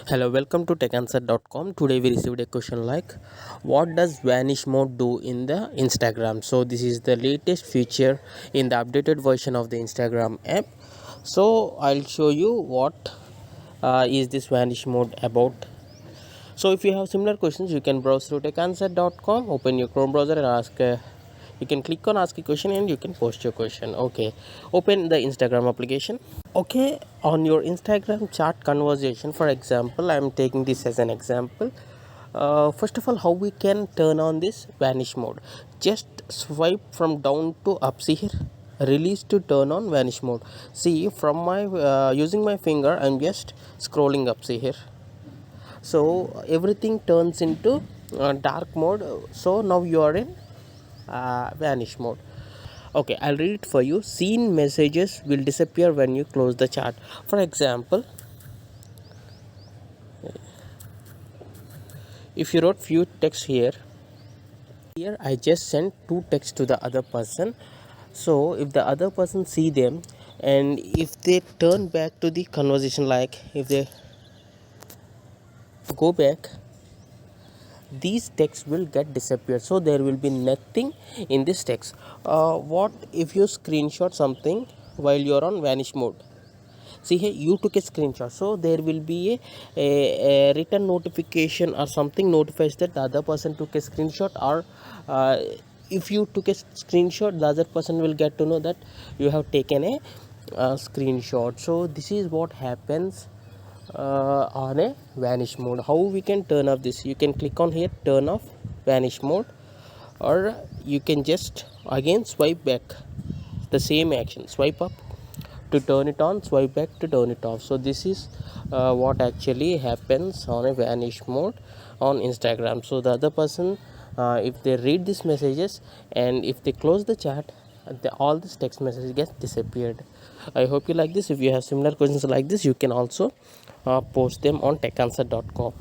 Hello, welcome to techanswer.com. Today we received a question like what does vanish mode do in the Instagram? So this is the latest feature in the updated version of the Instagram app. So I'll show you what is this vanish mode about. So if you have similar questions, you can browse through techanswer.com, open your Chrome browser and ask you can click on ask a question and you can post your question. Okay, open the Instagram application. Okay, on your Instagram chat conversation, for example, I'm taking this as an example. First of all, how we can turn on this vanish mode? Just swipe from down to up. See here, release to turn on vanish mode. See, from my using my finger, I'm just scrolling up. See here, so everything turns into dark mode. So now you are in vanish mode. Okay, I'll read it for you. Seen messages will disappear when you close the chat. For example, if you wrote few texts here I just sent two texts to the other person. So if the other person see them and if they turn back to the conversation, like if they go back, these texts will get disappeared, so there will be nothing in this text. What if you screenshot something while you're on vanish mode? See here, you took a screenshot, so there will be a written notification or something notifies that the other person took a screenshot, or if you took a screenshot, the other person will get to know that you have taken a screenshot. So this is what happens on a vanish mode. How we can turn off this? You can click on here, turn off vanish mode, or you can just again swipe back, the same action, swipe up to turn it on, swipe back to turn it off. So this is what actually happens on a vanish mode on Instagram. So the other person, if they read these messages and if they close the chat, all this text message gets disappeared. I hope you like this. If you have similar questions like this, you can also post them on techanswer.com.